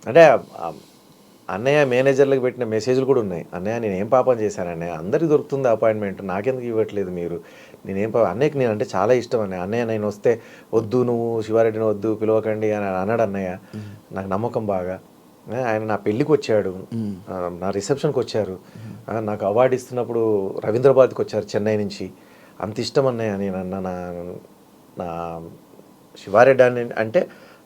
అంటే అన్నయ్య మేనేజర్లకు పెట్టిన మెసేజ్లు కూడా ఉన్నాయి. అన్నయ్య నేనేం పాపం చేశాను అన్నయ్య, అందరికి దొరుకుతుంది అపాయింట్మెంట్, నాకెందుకు ఇవ్వట్లేదు మీరు, నేనేం అన్నయ్యకి నేనంటే చాలా ఇష్టం అన్నయ్య, అన్నయ్య నేను వస్తే వద్దు నువ్వు శివారెడ్డిని వద్దు పిలవకండి అని అన్నాడు అన్నయ్య. నాకు నమ్మకం బాగా. ఆయన నా పెళ్ళికి వచ్చాడు, నా రిసెప్షన్కి వచ్చారు, నాకు అవార్డు ఇస్తున్నప్పుడు రవీంద్రబాద్కి వచ్చారు చెన్నై నుంచి. అంత ఇష్టం అన్నయ్య నేను అన్న నా శివారెడ్డి అని అంటే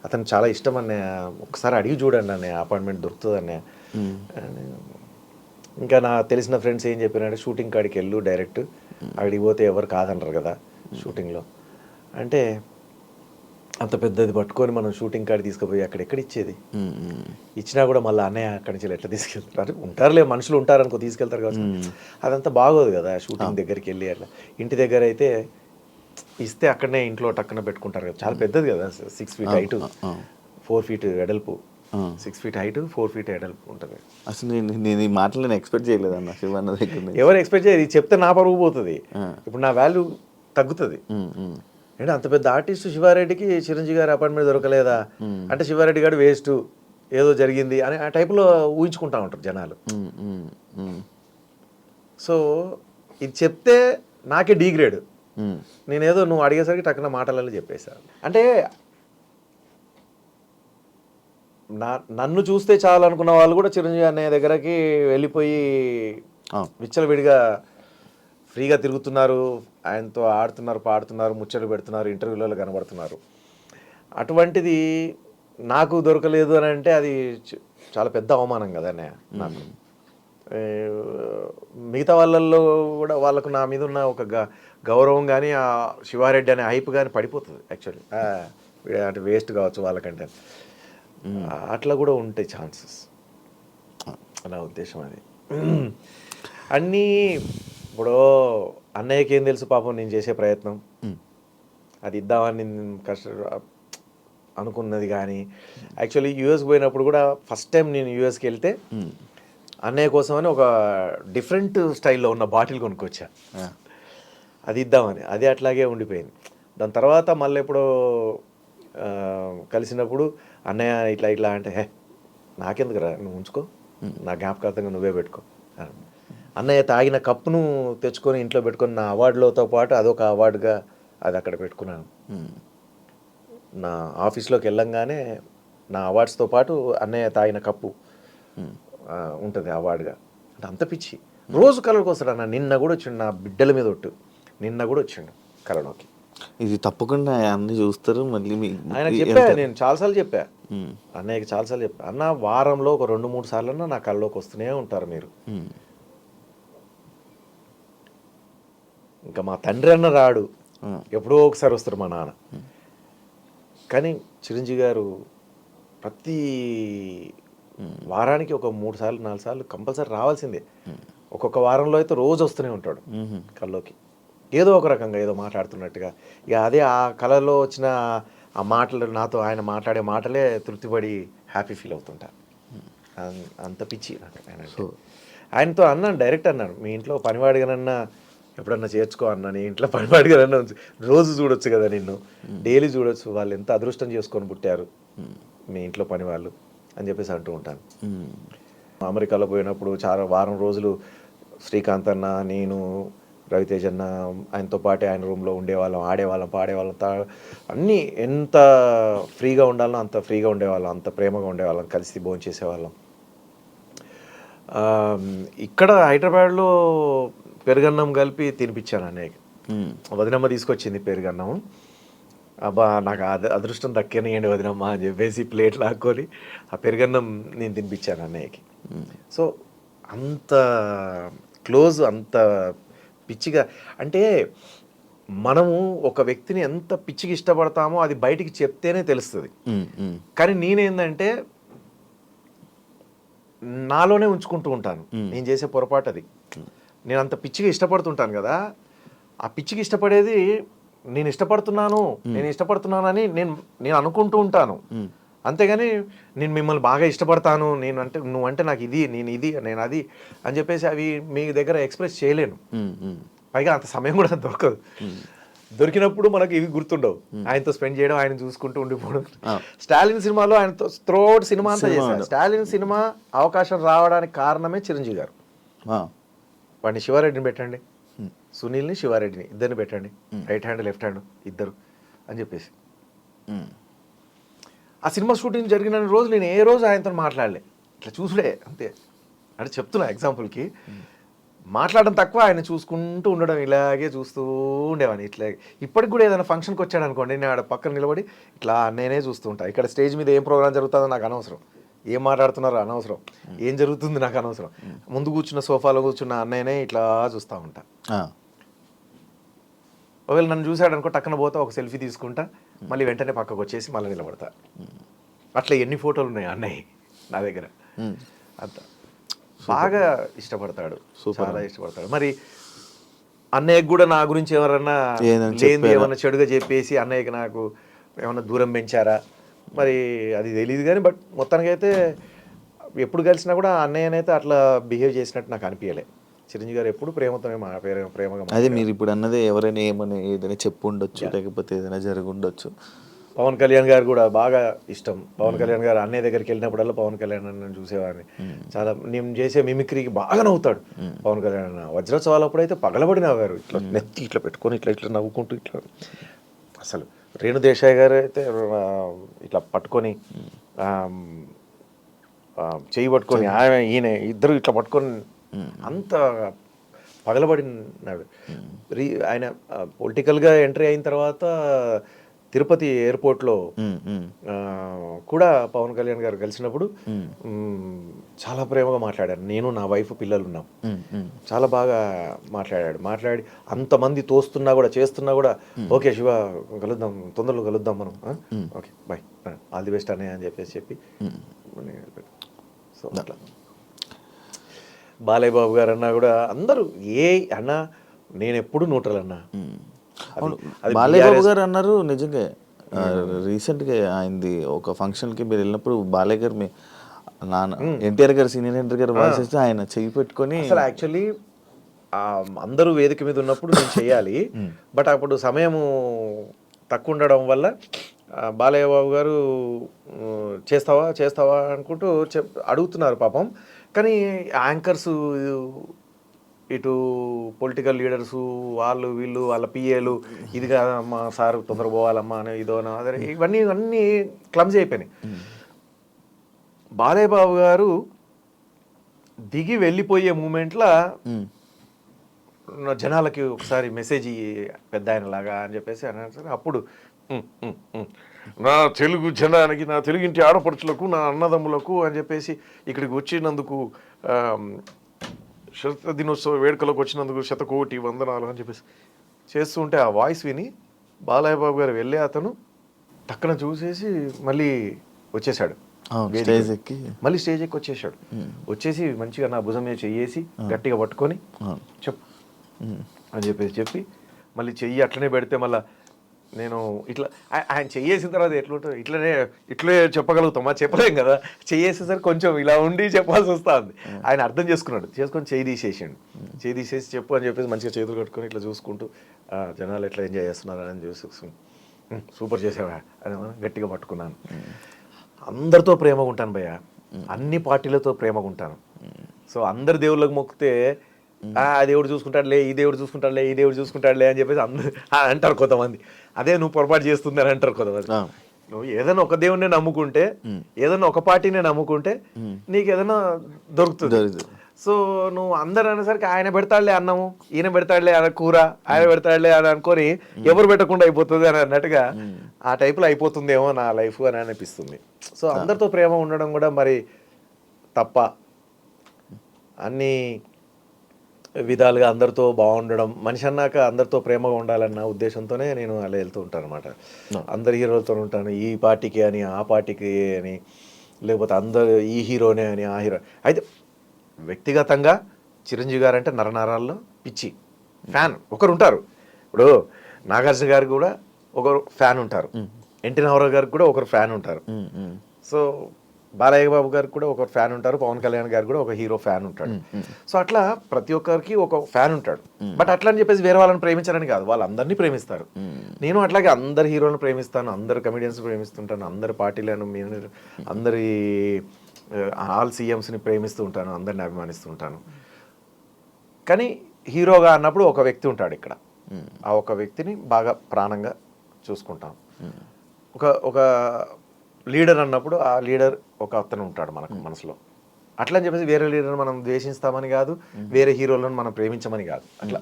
అతను చాలా ఇష్టం అన్నయ్య, ఒకసారి అడిగి చూడండి అన్నయ్య అపాయింట్మెంట్ దొరుకుతుంది అన్నయ్య. ఇంకా నా తెలిసిన ఫ్రెండ్స్ ఏం చెప్పారంటే షూటింగ్ కాడికి వెళ్ళు డైరెక్ట్, అక్కడికి పోతే ఎవరు కాదనరు కదా షూటింగ్లో అంటే. అంత పెద్దది పట్టుకొని మనం షూటింగ్ కాడికి తీసుకుపోయి అక్కడ ఎక్కడ ఇచ్చేది, ఇచ్చినా కూడా మళ్ళీ అన్నయ్య అక్కడి నుంచి ఎట్లా తీసుకెళ్తారు, ఉంటారులే మనుషులు ఉంటారు అనుకో తీసుకెళ్తారు కదా, అదంతా బాగోదు కదా షూటింగ్ దగ్గరికి వెళ్ళి. అట్లా ఇంటి దగ్గర అయితే ఇస్తే అక్కడనే ఇంట్లో టక్కన పెట్టుకుంటారు కదా, చాలా పెద్దది కదా, 6 feet హైట్ 4 feet వెడల్పు, 6 feet హైట్ 4 feet వెడల్పు ఉంటుంది. అసలు నేను ఈ మాటలు నేను ఎక్స్పెక్ట్ చేయలేదు అన్న శివన్న దగ్గర. ఎవరు ఎక్స్పెక్ట్ చేయదు, ఇది చెప్తే నా పరుగు పోతుంది, ఇప్పుడు నా వాల్యూ తగ్గుతుంది. అంటే అంత పెద్ద ఆర్టిస్ట్ శివారెడ్డికి చిరంజీవి గారి అపాయింట్మెంట్ దొరకలేదా అంటే శివారెడ్డి గారు వేస్ట్ ఏదో జరిగింది అని ఆ టైప్లో ఊహించుకుంటా ఉంటారు జనాలు. సో ఇది చెప్తే నాకే డీగ్రేడ్, నేనేదో నువ్వు అడిగేసరికి టక్కున మాటలలో చెప్పేశాను. అంటే నన్ను చూస్తే చాలు అనుకున్న వాళ్ళు కూడా చిరంజీవి అన్నయ్య దగ్గరకి వెళ్ళిపోయి విచ్చలవిడిగా ఫ్రీగా తిరుగుతున్నారు, ఆయనతో ఆడుతున్నారు, పాడుతున్నారు, ముచ్చట్లు పెడుతున్నారు, ఇంటర్వ్యూలలో కనబడుతున్నారు. అటువంటిది నాకు దొరకలేదు అని అంటే అది చాలా పెద్ద అవమానం కదా అన్నయ్య నాకు. మిగతా వాళ్ళల్లో కూడా వాళ్ళకు నా మీద ఉన్న ఒక గౌరవం కానీ ఆ శివారెడ్డి అనే హైప్ కానీ పడిపోతుంది యాక్చువల్లీ, అంటే వేస్ట్ కావచ్చు వాళ్ళకంటే, అట్లా కూడా ఉంటాయి ఛాన్సెస్, నా ఉద్దేశం అది. అన్నీ ఇప్పుడు అన్నయ్యకి ఏం తెలుసు పాపం నేను చేసే ప్రయత్నం, అది ఇద్దామని అనుకున్నది. కానీ యాక్చువల్లీ యూఎస్కి పోయినప్పుడు కూడా ఫస్ట్ టైం నేను యూఎస్కి వెళ్తే అన్నయ్య కోసమని ఒక డిఫరెంట్ స్టైల్లో ఉన్న బాటిల్ కొనుక్కొచ్చా, అది ఇద్దామని, అది అట్లాగే ఉండిపోయింది. దాని తర్వాత మళ్ళీ ఎప్పుడో కలిసినప్పుడు అన్నయ్య ఇట్లా ఇట్లా అంటే నాకెందుకు రా నువ్వు ఉంచుకో, నా జ్ఞాపకార్థంగా నువ్వే పెట్టుకో. అన్నయ్య తాగిన కప్పును తెచ్చుకొని ఇంట్లో పెట్టుకొని నా అవార్డులతో పాటు అదొక అవార్డుగా అది అక్కడ పెట్టుకున్నాను. నా ఆఫీస్లోకి వెళ్ళంగానే నా అవార్డ్స్తో పాటు అన్నయ్య తాగిన కప్పు ఉంటుంది అవార్డుగా. అంటే అంత పిచ్చి, రోజు కలర్కి వస్తాడు అన్న. నిన్న కూడా వచ్చిండు, నా బిడ్డల మీద ఒట్టు, నిన్న కూడా వచ్చిండు కలలోకి. ఇది తప్పకుండా అన్ని చూస్తారు మళ్ళీ. ఆయన చెప్పా, నేను చాలాసార్లు చెప్పా అన్నయ్యకి, చాలాసార్లు చెప్పా, అన్న వారంలో ఒక 2-3 సార్లు అన్నా నా కళ్ళలోకి వస్తూనే ఉంటారు మీరు. ఇంకా మా తండ్రి అన్న రాడు, ఎప్పుడో ఒకసారి వస్తారు మా నాన్న. కానీ చిరంజీవి గారు ప్రతి వారానికి ఒక 3 సార్లు 4 సార్లు కంపల్సరీ రావాల్సిందే. ఒక్కొక్క వారంలో అయితే రోజు వస్తూనే ఉంటాడు కల్లోకి, ఏదో ఒక రకంగా ఏదో మాట్లాడుతున్నట్టుగా. ఇక అదే ఆ కళలో వచ్చిన ఆ మాటలు, నాతో ఆయన మాట్లాడే మాటలే తృప్తిపడి హ్యాపీ ఫీల్ అవుతుంటా. అంత పిచ్చి నాకు ఆయన. ఆయనతో అన్నాను, డైరెక్ట్ అన్నాను, మీ ఇంట్లో పనివాడిగానన్నా ఎప్పుడన్నా చేర్చుకో అన్నా, నీ ఇంట్లో పనివాడిగానన్నా రోజు చూడొచ్చు కదా, నిన్ను డైలీ చూడొచ్చు, వాళ్ళు ఎంత అదృష్టం చేసుకొని పుట్టారు మీ ఇంట్లో పని వాళ్ళు అని చెప్పేసి అంటూ ఉంటాను. అమెరికాలో పోయినప్పుడు చాలా వారం రోజులు శ్రీకాంత్ అన్న, నేను, రవితేజ్ అన్న, ఆయనతో పాటే ఆయన రూమ్లో ఉండేవాళ్ళం, ఆడేవాళ్ళం, పాడేవాళ్ళం, అన్నీ ఎంత ఫ్రీగా ఉండాలో అంత ఫ్రీగా ఉండేవాళ్ళం, అంత ప్రేమగా ఉండేవాళ్ళం, కలిసి భోజనం చేసేవాళ్ళం. ఇక్కడ హైదరాబాద్లో పెరుగన్నం కలిపి తినిపించాను అన్నయ్యకి, వదినమ్మ తీసుకొచ్చింది పెరుగన్నం. అబ్బా నాకు అదృష్టం దక్కనియండి వదినమ్మ అని చెప్పేసి ప్లేట్ లాక్కొని ఆ పెరుగన్నం నేను తినిపించాను అన్నయ్యకి. సో అంత క్లోజ్, అంత పిచ్చిగా. అంటే మనము ఒక వ్యక్తిని ఎంత పిచ్చిగా ఇష్టపడతామో అది బయటికి చెప్తేనే తెలుస్తుంది. కానీ నేనేందంటే నాలోనే ఉంచుకుంటూ ఉంటాను, నేను చేసే పొరపాటు అది. నేను అంత పిచ్చిగా ఇష్టపడుతుంటాను కదా, ఆ పిచ్చిగా ఇష్టపడేది నేను ఇష్టపడుతున్నానని నేను అనుకుంటూ ఉంటాను. అంతేగాని నేను మిమ్మల్ని బాగా ఇష్టపడతాను, నువ్వంటే నాకు ఇది, నేను అది అని చెప్పేసి అవి మీ దగ్గర ఎక్స్ప్రెస్ చేయలేను. పైగా అంత సమయం కూడా దొరకదు. దొరికినప్పుడు మనకి ఇవి గుర్తుండవు. ఆయనతో స్పెండ్ చేయడం, ఆయన చూసుకుంటూ ఉండిపోవడం. స్టాలిన్ సినిమాలో ఆయనతో త్రోట్ సినిమా అంతా చేశారు. స్టాలిన్ సినిమా అవకాశం రావడానికి కారణమే చిరంజీవి గారు. వాడిని శివారెడ్డిని పెట్టండి, సునీల్ని శివారెడ్డిని ఇద్దరిని పెట్టండి, రైట్ హ్యాండ్ లెఫ్ట్ హ్యాండ్ ఇద్దరు అని చెప్పేసి. ఆ సినిమా షూటింగ్ జరిగిన రోజు నేను ఏ రోజు ఆయనతో మాట్లాడలే, ఇట్లా చూసుడే అంతే. అంటే చెప్తున్నా ఎగ్జాంపుల్కి, మాట్లాడడం తక్కువ, ఆయన చూసుకుంటూ ఉండడం, ఇలాగే చూస్తూ ఉండేవాడిని. ఇట్లా ఇప్పటికి కూడా ఏదైనా ఫంక్షన్కి వచ్చాడు అనుకోండి, నేను ఆడ పక్కన నిలబడి ఇట్లా నేనే చూస్తూ ఉంటా. ఇక్కడ స్టేజ్ మీద ఏం ప్రోగ్రామ్ జరుగుతుందో నాకు అనవసరం, ఏం మాట్లాడుతున్నారో అనవసరం, ఏం జరుగుతుంది నాకు అనవసరం. ముందు కూర్చున్న సోఫాలో కూర్చున్న అన్నయ్యనే ఇట్లా చూస్తూ ఉంటా. ఒకవేళ నన్ను చూశాడు అనుకో, టక్కన పోతా, ఒక సెల్ఫీ తీసుకుంటా, మళ్ళీ వెంటనే పక్కకు వచ్చేసి మళ్ళీ నిలబడతా. అట్లా ఎన్ని ఫోటోలు ఉన్నాయి అన్నయ్య నా దగ్గర. అంత బాగా ఇష్టపడతాడు, చాలా ఇష్టపడతాడు. మరి అన్నయ్యకి కూడా నా గురించి ఎవరన్నా లేనిది ఏమన్నా చెడుగా చెప్పేసి అన్నయ్యకి నాకు ఏమన్నా దూరం పెంచారా మరి అది తెలియదు కానీ, బట్ మొత్తానికైతే ఎప్పుడు కలిసినా కూడా అన్నయ్యనైతే అట్లా బిహేవ్ చేసినట్టు నాకు అనిపించలే. చిరంజీవి గారు ఎప్పుడు ప్రేమతోనే ప్రేమగా. అదే మీరు ఇప్పుడు అన్నదే, ఎవరైనా ఏమని ఏదైనా చెప్పు ఉండొచ్చు, లేకపోతే ఏదైనా జరిగి ఉండొచ్చు. పవన్ కళ్యాణ్ గారు కూడా బాగా ఇష్టం. పవన్ కళ్యాణ్ గారు అన్నయ్య దగ్గరికి వెళ్ళినప్పుడల్లా పవన్ కళ్యాణ్ నన్ను చూసేవాడిని. చాలా నేను చేసే మిమిక్రీకి బాగా నవ్వుతాడు పవన్ కళ్యాణ్ అన్న. వజ్రోత్సవాలు అప్పుడైతే పగలబడి నవ్వారు, ఇట్లా నెత్తి ఇట్లా పెట్టుకొని ఇట్లా ఇట్లా నవ్వుకుంటూ ఇట్లా. అసలు రేణు దేశాయ్ గారు అయితే ఇట్లా పట్టుకొని చెయ్యి పట్టుకొని, ఈయన ఇద్దరు ఇట్లా పట్టుకొని అంత పగలబడినాడు. ఆయన పొలిటికల్గా ఎంట్రీ అయిన తర్వాత తిరుపతి ఎయిర్పోర్ట్లో కూడా పవన్ కళ్యాణ్ గారు కలిసినప్పుడు చాలా ప్రేమగా మాట్లాడారు. నేను, నా వైఫ్, పిల్లలు ఉన్నాం. చాలా బాగా మాట్లాడి అంతమంది తోస్తున్నా కూడా, చేస్తున్నా కూడా, ఓకే శివ కలుద్దాం, తొందరలో కలుద్దాం మనం, okay bye, all the best అన్నయ్య అని చెప్పి సో అట్లా. బాలయ్య బాబు గారు అన్నా కూడా అందరూ అన్నా నేను ఎప్పుడు న్యూట్రల్ అన్నా. బాలయ్య బాబు గారు అన్నారు నిజంగా. రీసెంట్గా ఆయనది ఒక ఫంక్షన్కి మీరు వెళ్ళినప్పుడు బాలయ్య గారు మీ నాన్న ఎన్టీఆర్ గారు, సీనియర్ ఎన్టీఆర్ గారు వాయిస్ ఇస్తే ఆయన చెయ్యి పెట్టుకొని, అసలు యాక్చువల్లీ అందరూ వేదిక మీద ఉన్నప్పుడు నేను చెయ్యాలి, బట్ అప్పుడు సమయము తక్కువ ఉండడం వల్ల బాలయ్య బాబు గారు చేస్తావా అనుకుంటూ అడుగుతున్నారు పాపం. కానీ యాంకర్స్, ఇటు పొలిటికల్ లీడర్సు, వీళ్ళు వాళ్ళ పిఏలు, ఇది కాదమ్మా సార్ తొందర పోవాలమ్మా అని ఇదోనా అదే, ఇవన్నీ క్లమ్జీ అయిపోయినాయి. బాలయ్య బాబు గారు దిగి వెళ్ళిపోయే మూమెంట్లో జనాలకి ఒకసారి మెసేజ్ పెద్ద ఆయన లాగా అని చెప్పేసి అన్నారు. అప్పుడు నా తెలుగు జనానికి, నా తెలుగింటి ఆడపడుచులకు, నా అన్నదమ్ములకు అని చెప్పేసి ఇక్కడికి వచ్చినందుకు, శత దినోత్సవ వేడుకలకు వచ్చినందుకు 100,000,000 వందనాలు అని చెప్పేసి చేస్తుంటే ఆ వాయిస్ విని బాలయ్య బాబు గారు వెళ్ళే అతను టక్కన చూసేసి మళ్ళీ వచ్చేసాడు. మళ్ళీ స్టేజ్ ఎక్కి వచ్చేసాడు. వచ్చేసి మంచిగా నా భుజం మీద చెయ్యేసి గట్టిగా పట్టుకొని చెప్పు అని చెప్పి మళ్ళీ చెయ్యి అట్లనే పెడితే, మళ్ళీ నేను ఇట్లా ఆయన చెయ్యేసిన తర్వాత ఎట్లుంటుంది, ఇట్లే చెప్పగలుగుతామా, చెప్పలేం కదా. చెయ్యేసేసరికి కొంచెం ఇలా ఉండి చెప్పాల్సి వస్తుంది. ఆయన అర్థం చేసుకొని చెయ్యి తీసేసి చెప్పు అని చెప్పేసి మంచిగా చేతులు కట్టుకొని ఇట్లా చూసుకుంటూ జనాలు ఎట్లా ఎంజాయ్ చేస్తున్నారు అని చూసుకుని, సూపర్ చేసావా అని గట్టిగా పట్టుకున్నాను. అందరితో ప్రేమగా ఉంటాను భయ్య, అన్ని పార్టీలతో ప్రేమగా ఉంటాను. సో అందరి దేవుళ్ళకి మొక్కితే ఆ దేవుడు చూసుకుంటాడులే, ఈ దేవుడు చూసుకుంటాడులే అని చెప్పేసి అందరూ అంటారు కొంతమంది. అదే నువ్వు పొరపాటు చేస్తుంది అని అంటారు కొంతమంది. నువ్వు ఏదైనా ఒక దేవుడినే నమ్ముకుంటే, ఏదైనా ఒక పార్టీనే నమ్ముకుంటే నీకు ఏదైనా దొరుకుతుంది. సో నువ్వు అందరు అనేసరికి ఆయన పెడతాడులే అన్నము, ఈయన పెడతాడులే అన్న కూర, ఆయన పెడతాడులే అని అనుకొని ఎవరు పెట్టకుండా అయిపోతుంది అని అన్నట్టుగా ఆ టైపులో అయిపోతుందేమో నా లైఫ్ అని అనిపిస్తుంది. సో అందరితో ప్రేమ ఉండడం కూడా మరి తప్ప, అన్ని విధాలుగా అందరితో బాగుండడం, మనిషి అన్నాక అందరితో ప్రేమగా ఉండాలన్న ఉద్దేశంతోనే నేను అలా వెళ్తూ ఉంటాను అనమాట. అందరి హీరోలతో ఉంటాను, ఈ పార్టీకి అని ఆ పార్టీకి అని, లేకపోతే అందరు ఈ హీరోనే అని ఆ హీరో. అయితే వ్యక్తిగతంగా చిరంజీవి గారు అంటే నరనరాల్లో పిచ్చి ఫ్యాన్ ఒకరు ఉంటారు. ఇప్పుడు నాగార్జున గారికి కూడా ఒకరు ఫ్యాన్ ఉంటారు, ఎన్టీ రామారావు గారికి కూడా ఒకరు ఫ్యాన్ ఉంటారు. సో బాలయ్య బాబు గారికి కూడా ఒక ఫ్యాన్ ఉంటారు, పవన్ కళ్యాణ్ గారికి కూడా ఒక హీరో ఫ్యాన్ ఉంటాడు. సో అట్లా ప్రతి ఒక్కరికి ఒక ఫ్యాన్ ఉంటాడు. బట్ అట్లా అని చెప్పేసి వేరే వాళ్ళని ప్రేమించారని కాదు, వాళ్ళందరినీ ప్రేమిస్తారు. నేను అట్లాగే అందరి హీరోలను ప్రేమిస్తాను, అందరు కమెడియన్స్ ప్రేమిస్తుంటాను, అందరి పార్టీలను అందరి ఆల్ సీఎంస్ని ప్రేమిస్తూ ఉంటాను, అందరిని అభిమానిస్తూ ఉంటాను. కానీ హీరోగా అన్నప్పుడు ఒక వ్యక్తి ఉంటాడు ఇక్కడ, ఆ ఒక వ్యక్తిని బాగా ప్రాణంగా చూసుకుంటాం. ఒక లీడర్ అన్నప్పుడు ఆ లీడర్ ఒక అతను ఉంటాడు మనకు మనసులో. అట్లా అని చెప్పేసి వేరే లీడర్ మనం ద్వేషిస్తామని కాదు, వేరే హీరోలను మనం ప్రేమించమని కాదు. అట్లా